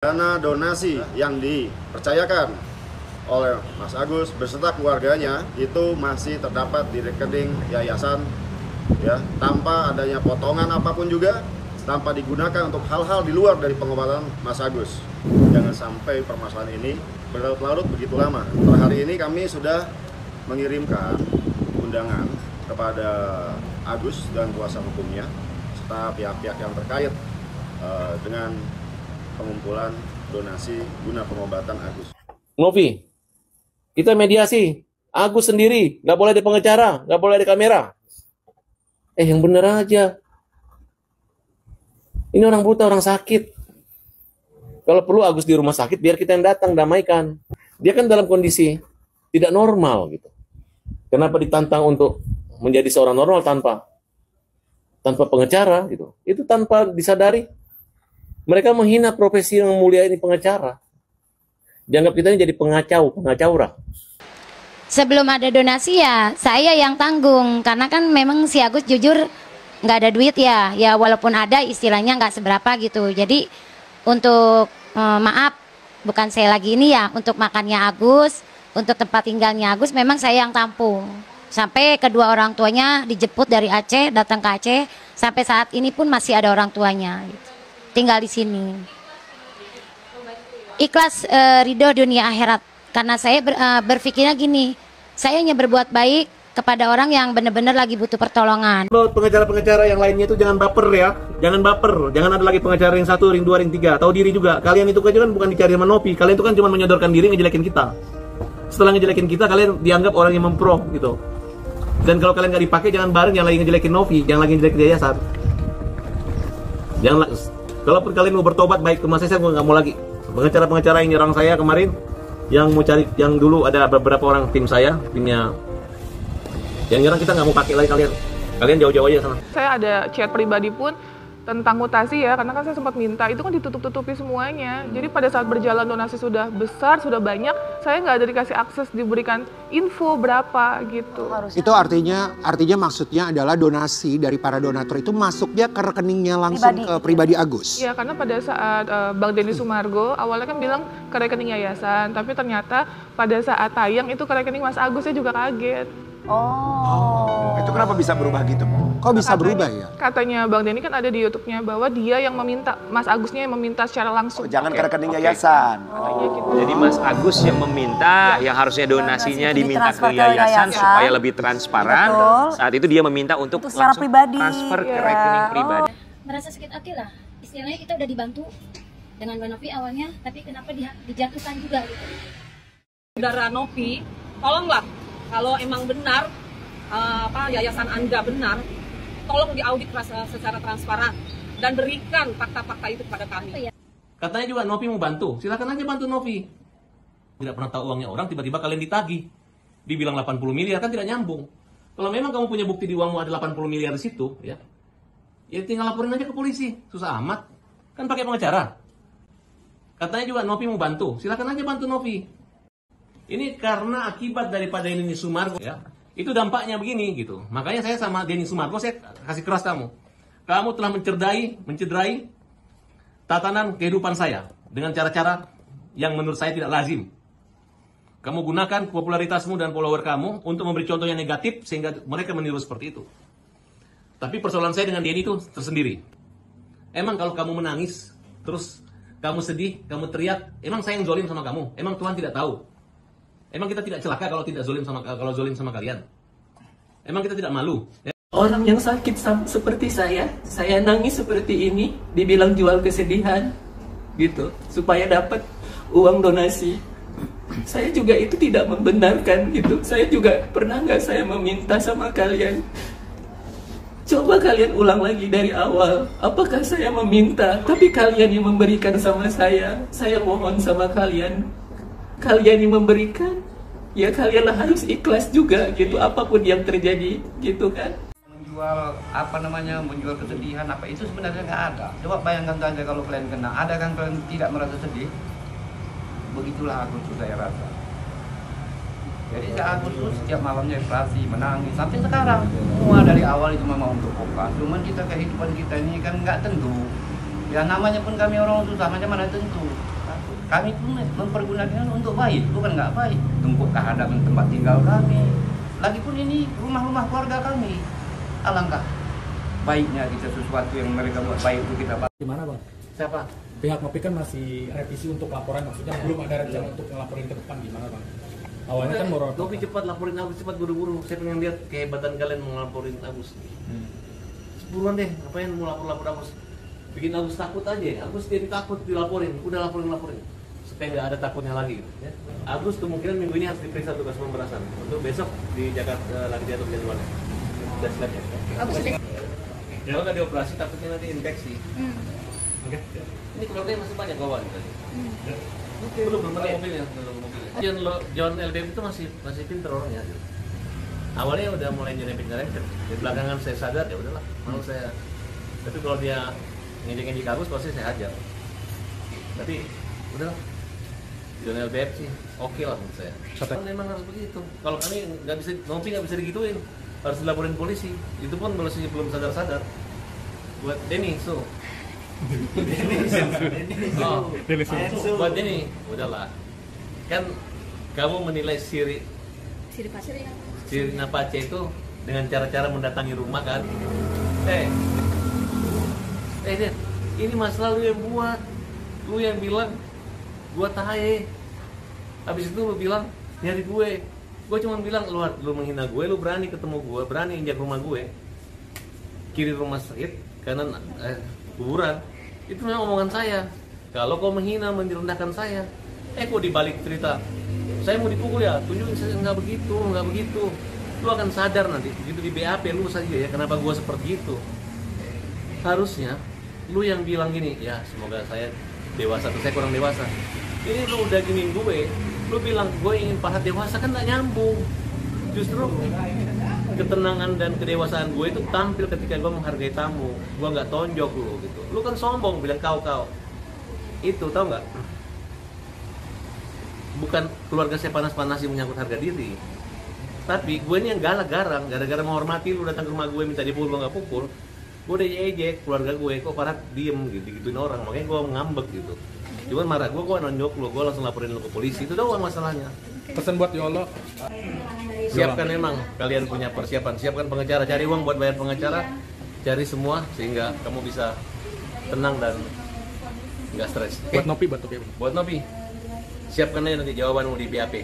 Dana donasi yang dipercayakan oleh Mas Agus beserta keluarganya itu masih terdapat di rekening yayasan, ya, tanpa adanya potongan apapun juga, tanpa digunakan untuk hal-hal di luar dari pengobatan Mas Agus. Jangan sampai permasalahan ini berlarut-larut begitu lama. Per hari ini kami sudah mengirimkan undangan kepada Agus dan kuasa hukumnya serta pihak-pihak yang terkait dengan pengumpulan donasi guna pengobatan Agus. Novi, kita mediasi. Agus sendiri, nggak boleh ada pengacara, nggak boleh ada kamera. Yang bener aja. Ini orang buta, orang sakit. Kalau perlu Agus di rumah sakit, biar kita yang datang, damaikan. Dia kan dalam kondisi tidak normal gitu. Kenapa ditantang untuk menjadi seorang normal tanpa pengacara gitu? Itu tanpa disadari. Mereka menghina profesi yang mulia ini, pengacara. Dianggap kita ini jadi pengacaura. Sebelum ada donasi ya saya yang tanggung, karena kan memang si Agus jujur nggak ada duit ya walaupun ada istilahnya nggak seberapa gitu. Jadi untuk maaf, bukan saya lagi ini ya, untuk makannya Agus, untuk tempat tinggalnya Agus memang saya yang tampung. Sampai kedua orang tuanya dijemput dari Aceh, datang ke Aceh, sampai saat ini pun masih ada orang tuanya gitu. Tinggal di sini. Ikhlas ridho dunia akhirat. Karena saya berpikirnya gini, saya hanya berbuat baik kepada orang yang benar-benar lagi butuh pertolongan. Pengacara-pengacara yang lainnya itu jangan baper ya, jangan baper, jangan ada lagi pengacara ring 1, ring 2, ring 3, tahu diri juga. Kalian itu kan bukan dicari sama Novi, kalian itu kan cuma menyodorkan diri ngejelekin kita. Setelah ngejelekin kita, kalian dianggap orang yang mempro gitu. Dan kalau kalian nggak dipakai, jangan bareng yang lagi ngejelekin Novi, yang lagi ngejelekin yayasan. Jangan, kalaupun kalian mau bertobat baik ke Mas saya nggak mau lagi. Pengacara-pengacara yang nyerang saya kemarin, yang mau cari, yang dulu ada beberapa orang tim saya, timnya yang nyerang, kita nggak mau pakai lagi kalian jauh-jauh aja sana. Saya ada chat pribadi pun tentang mutasi ya, karena kan saya sempat minta, itu kan ditutup-tutupi semuanya. Jadi pada saat berjalan donasi sudah besar, sudah banyak, saya nggak ada dikasih akses, diberikan info berapa gitu. Itu artinya maksudnya adalah donasi dari para donatur itu masuknya ke rekeningnya langsung ke pribadi Agus. Ya, karena pada saat Bang Denny Sumargo awalnya kan bilang ke rekening yayasan, tapi ternyata pada saat tayang itu ke rekening Mas Agus, saya juga kaget. Oh, itu kenapa bisa berubah gitu? Kok bisa berubah ya? Katanya Bang Denny kan ada di YouTube-nya bahwa dia yang meminta, Mas Agusnya yang meminta secara langsung. Jangan ke rekening yayasan. Gitu. Jadi Mas Agus yang meminta, yang harusnya donasinya diminta ke yayasan supaya lebih transparan. Betul. Saat itu dia meminta untuk secara langsung pribadi. transfer ke rekening pribadi. Merasa sakit hati lah. Istilahnya kita udah dibantu dengan Mbak Novi awalnya, tapi kenapa dijatuhkan juga gitu. Saudara Novi, tolonglah kalau emang benar yayasan Anda benar, tolong diaudit secara transparan dan berikan fakta-fakta itu kepada kami. Katanya juga Novi mau bantu, silakan aja bantu Novi. Tidak pernah tahu uangnya orang, tiba-tiba kalian ditagih. Dibilang 80 miliar, kan tidak nyambung. Kalau memang kamu punya bukti di uangmu ada 80 miliar di situ, ya tinggal laporin aja ke polisi, susah amat. Kan pakai pengacara. Katanya juga Novi mau bantu, silakan aja bantu Novi. Ini karena akibat daripada Denny Sumargo, ya. Itu dampaknya begini gitu. Makanya saya sama Denny Sumargo saya kasih keras kamu. Kamu telah mencederai tatanan kehidupan saya dengan cara-cara yang menurut saya tidak lazim. Kamu gunakan popularitasmu dan follower kamu untuk memberi contoh yang negatif sehingga mereka meniru seperti itu. Tapi persoalan saya dengan Denny itu tersendiri. Emang kalau kamu menangis, terus kamu sedih, kamu teriak, emang saya yang zolim sama kamu? Emang Tuhan tidak tahu? Emang kita tidak celaka kalau zolim sama kalian? Emang kita tidak malu? Ya? Orang yang sakit seperti saya nangis seperti ini, dibilang jual kesedihan, gitu, supaya dapat uang donasi. Saya juga itu tidak membenarkan, gitu. Saya juga pernah nggak saya meminta sama kalian? Coba kalian ulang lagi dari awal. Apakah saya meminta, tapi kalian yang memberikan sama saya? Saya mohon sama kalian. Kalian yang memberikan, ya kalianlah harus ikhlas juga gitu, apapun yang terjadi gitu kan. Menjual kesedihan apa itu sebenarnya nggak ada. Coba bayangkan saja kalau kalian kena, ada kan kalian tidak merasa sedih? Begitulah aku tuh saya rasa. Jadi aku tuh setiap malamnya operasi, menangis sampai sekarang. Semua dari awal itu memang untuk operasi. Cuman kita kehidupan kita ini kan nggak tentu. Ya namanya pun kami orang susah, macam mana tentu. Kami pun mempergunakan untuk baik, bukan nggak baik. Tumpuk kehadapan tempat tinggal kami. Lagipun ini rumah-rumah keluarga kami. Alangkah baiknya kita sesuatu yang mereka buat baik itu kita bantu. Gimana bang? Siapa? Pihak Nopi kan masih revisi untuk laporan, maksudnya belum ada rencana untuk ngelaporin ke depan, gimana bang? Awalnya kan mau Nopi cepat laporin Agus, cepat buru-buru. Saya pengen lihat kehebatan kalian mau laporin Agus. Buruan deh, ngapain mau lapor Agus? Bikin Agus takut aja. Agus jadi takut dilaporin, udah laporin. Supaya nggak ada takutnya lagi. Ya. Agus kemungkinan minggu ini harus diperiksa tugas pemberasan. Untuk besok di Jakarta lagi diatur jadwalnya. Sudah siap ya. Kalau nggak dioperasi takutnya nanti infeksi. Oke. Ini keluarganya masih banyak kawan tadi. Belum ada mobilnya. John LDM itu masih pinter orangnya. Awalnya udah mulai nyerempet. Di belakangan saya sadar ya udahlah, mau saya. Tapi kalau dia ngejek Agus pasti saya hajar. Tapi udah John LDM sih oke lah menurut saya. Memang harus begitu. Kalau kami Nopi nggak bisa digituin, harus dilaporin polisi. Itu pun polisinya belum sadar. Buat Denny, buat ini, udahlah. Kan kamu menilai Siri Napace itu dengan cara-cara mendatangi rumah kan? Dad, ini masalah lu yang buat. Lu yang bilang gua tahe. Habis itu lu bilang nyari gue. Gue cuma bilang lu menghina gue, lu berani ketemu gue, berani injak rumah gue. Kiri rumah sakit, kanan kuburan. Itu memang omongan saya. Kalau kau menghina, merendahkan saya, kok dibalik cerita saya mau dipukul ya, tunjukin saya nggak begitu. Lu akan sadar nanti begitu di BAP lu saja ya kenapa gua seperti itu. Harusnya lu yang bilang gini, ya semoga saya dewasa, tapi saya kurang dewasa. Ini lu udah giniin gue, lu bilang gue ingin pahat dewasa, kan nggak nyambung. Justru ketenangan dan kedewasaan gue itu tampil ketika gue menghargai tamu. Gue nggak tonjok lu gitu. Lu kan sombong bilang kau. Itu tau nggak? Bukan keluarga saya panas-panasi menyangkut harga diri. Tapi gue ini yang galak garang. Gara-gara menghormati lu datang ke rumah gue minta dipukul, gue nggak pukul. Gue udah ejek keluarga gue, kok Farhat diem gitu, gituin orang. Makanya gue ngambek gitu. Cuman marah gue nonjok lu, gue langsung laporin lu ke polisi. Itu doang masalahnya. Pesan buat Yolo. Siapkan memang kalian punya persiapan, siapkan pengacara, cari uang buat bayar pengacara, cari semua sehingga kamu bisa tenang dan nggak stres. Buat Nopi, siapkan aja nanti jawabanmu di BAP.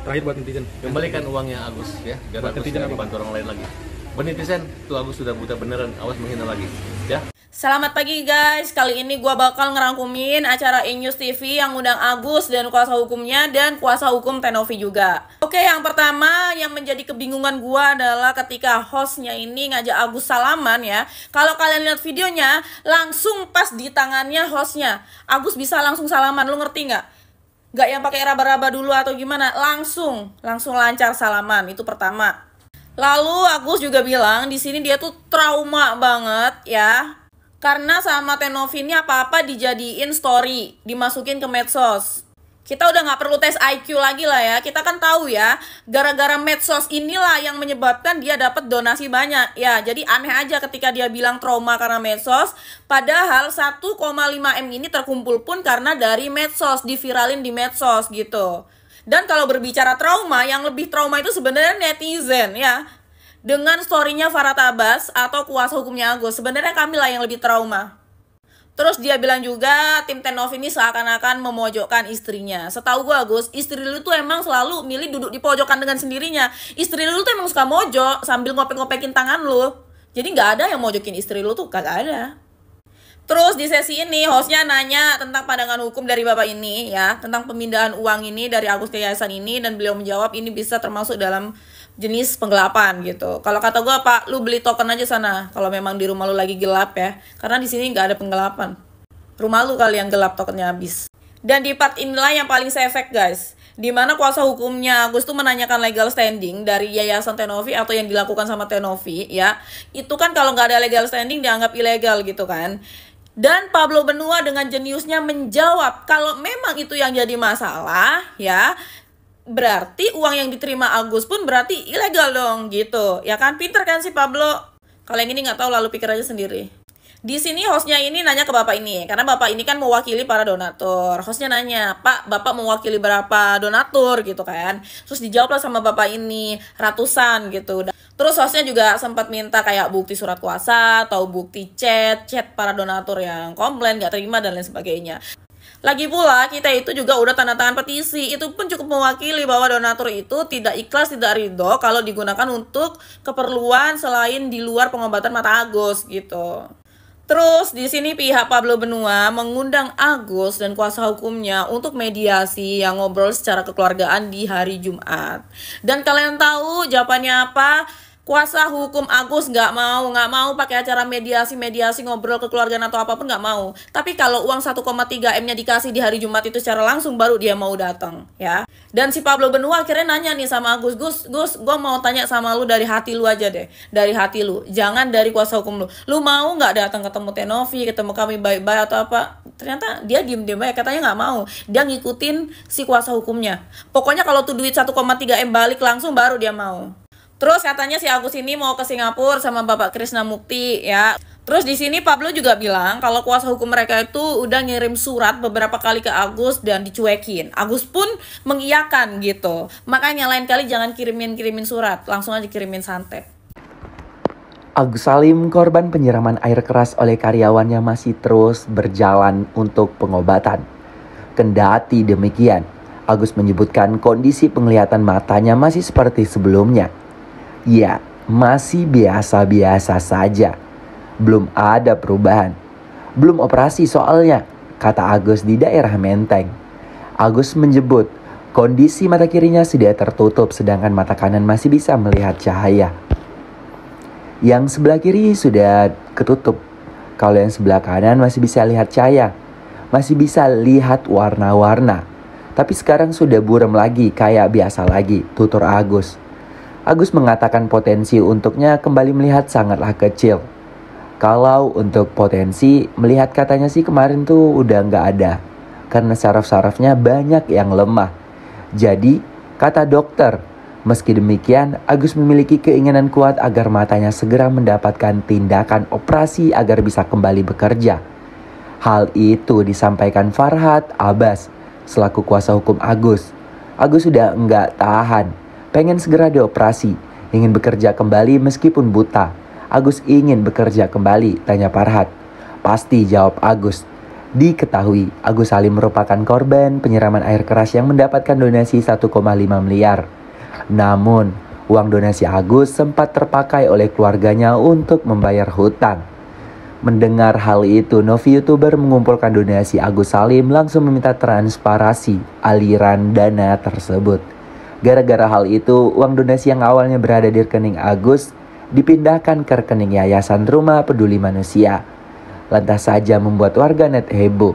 Terakhir buat netizen, kembalikan uangnya Agus ya, biar Agus tidak dibantu orang lain lagi. Buat netizen, tuh Agus sudah buta beneran, awas menghina lagi, ya. Selamat pagi guys, kali ini gua bakal ngerangkumin acara E-News TV yang undang Agus dan kuasa hukumnya dan kuasa hukum Tenovi juga. Oke, yang pertama yang menjadi kebingungan gua adalah ketika hostnya ini ngajak Agus salaman ya. Kalau kalian lihat videonya, langsung pas di tangannya hostnya, Agus bisa langsung salaman, lu ngerti nggak? Nggak yang pakai raba-raba dulu atau gimana, langsung lancar salaman, itu pertama. Lalu Agus juga bilang di sini dia tuh trauma banget ya. Karena sama Tenovi ini apa-apa dijadiin story, dimasukin ke medsos. Kita udah nggak perlu tes IQ lagi lah ya. Kita kan tahu ya, gara-gara medsos inilah yang menyebabkan dia dapat donasi banyak. Ya, jadi aneh aja ketika dia bilang trauma karena medsos. Padahal 1,5 M ini terkumpul pun karena dari medsos, diviralin di medsos gitu. Dan kalau berbicara trauma, yang lebih trauma itu sebenarnya netizen ya. Dengan story-nya Farhat Abbas atau kuasa hukumnya Agus, sebenarnya kami lah yang lebih trauma. Terus dia bilang juga tim Tenovi ini seakan-akan memojokkan istrinya. Setahu gue Agus, istri lu tuh emang selalu milih duduk di pojokan dengan sendirinya. Istri lu tuh emang suka mojok sambil ngopek-ngopekin tangan lu. Jadi nggak ada yang mojokin istri lu tuh, kagak ada. Terus di sesi ini hostnya nanya tentang pandangan hukum dari bapak ini ya, tentang pemindahan uang ini dari Agus ke yayasan ini, dan beliau menjawab ini bisa termasuk dalam jenis penggelapan gitu. Kalau kata gue, Pak, lu beli token aja sana kalau memang di rumah lu lagi gelap ya, karena di sini nggak ada penggelapan. Rumah lu kali yang gelap, tokennya habis. Dan di part inilah yang paling saya efek guys, dimana kuasa hukumnya Agus tuh menanyakan legal standing dari yayasan Tenovi atau yang dilakukan sama Tenovi ya. Itu kan kalau nggak ada legal standing dianggap ilegal gitu kan. Dan Pablo Benua dengan jeniusnya menjawab kalau memang itu yang jadi masalah ya, berarti uang yang diterima Agus pun berarti ilegal dong gitu. Ya kan, pinter kan si Pablo. Kalau yang ini nggak tahu, lalu pikir aja sendiri. Di sini hostnya ini nanya ke bapak ini, karena bapak ini kan mewakili para donatur. Hostnya nanya, Pak, bapak mewakili berapa donatur gitu kan? Terus dijawablah sama bapak ini, ratusan gitu. Terus hostnya juga sempat minta kayak bukti surat kuasa atau bukti chat para donatur yang komplain, gak terima dan lain sebagainya. Lagi pula kita itu juga udah tanda tangan petisi, itu pun cukup mewakili bahwa donatur itu tidak ikhlas, tidak ridho kalau digunakan untuk keperluan selain di luar pengobatan mata Agus gitu. Terus di sini pihak Pablo Benua mengundang Agus dan kuasa hukumnya untuk mediasi yang ngobrol secara kekeluargaan di hari Jumat. Dan kalian tahu jawabannya apa? Kuasa hukum Agus nggak mau pakai acara mediasi ngobrol kekeluargaan atau apapun, nggak mau. Tapi kalau uang 1,3 M-nya dikasih di hari Jumat itu secara langsung baru dia mau datang ya. Dan si Pablo Benua akhirnya nanya nih sama Agus, Gus, gue mau tanya sama lu dari hati lu aja deh, dari hati lu, jangan dari kuasa hukum lu. Lu mau nggak datang ketemu Tenovi, ketemu kami baik-baik atau apa? Ternyata dia diem aja, katanya nggak mau. Dia ngikutin si kuasa hukumnya. Pokoknya kalau tuh duit 1,3 M balik langsung baru dia mau. Terus katanya si Agus ini mau ke Singapura sama Bapak Krisna Mukti ya. Terus di sini Pablo juga bilang kalau kuasa hukum mereka itu udah ngirim surat beberapa kali ke Agus dan dicuekin. Agus pun mengiyakan gitu. Makanya lain kali jangan kirimin surat, langsung aja kirimin santet. Agus Salim, korban penyiraman air keras oleh karyawannya, masih terus berjalan untuk pengobatan. Kendati demikian, Agus menyebutkan kondisi penglihatan matanya masih seperti sebelumnya. Ya, masih biasa-biasa saja. Belum ada perubahan. Belum operasi soalnya, kata Agus di daerah Menteng. Agus menyebut kondisi mata kirinya sudah tertutup sedangkan mata kanan masih bisa melihat cahaya. Yang sebelah kiri sudah ketutup. Kalau yang sebelah kanan masih bisa lihat cahaya. Masih bisa lihat warna-warna. Tapi sekarang sudah buram lagi kayak biasa lagi, tutur Agus. Agus mengatakan potensi untuknya kembali melihat sangatlah kecil. Kalau untuk potensi melihat katanya sih kemarin tuh udah nggak ada. Karena saraf-sarafnya banyak yang lemah. Jadi kata dokter, meski demikian Agus memiliki keinginan kuat agar matanya segera mendapatkan tindakan operasi agar bisa kembali bekerja. Hal itu disampaikan Farhad Abbas selaku kuasa hukum Agus. Agus sudah nggak tahan. Pengen segera dioperasi, ingin bekerja kembali meskipun buta. Agus ingin bekerja kembali, tanya Farhad. Pasti, jawab Agus. Diketahui, Agus Salim merupakan korban penyiraman air keras yang mendapatkan donasi 1,5 miliar. Namun, uang donasi Agus sempat terpakai oleh keluarganya untuk membayar hutang. Mendengar hal itu, Novi YouTuber mengumpulkan donasi Agus Salim langsung meminta transparansi aliran dana tersebut. Gara-gara hal itu, uang donasi yang awalnya berada di rekening Agus dipindahkan ke rekening Yayasan Rumah Peduli Manusia. Lantas saja membuat warganet heboh.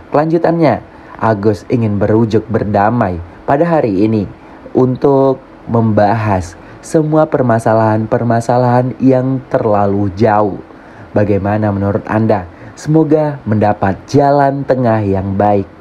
Kelanjutannya, Agus ingin berujuk berdamai pada hari ini untuk membahas semua permasalahan-permasalahan yang terlalu jauh. Bagaimana menurut Anda? Semoga mendapat jalan tengah yang baik.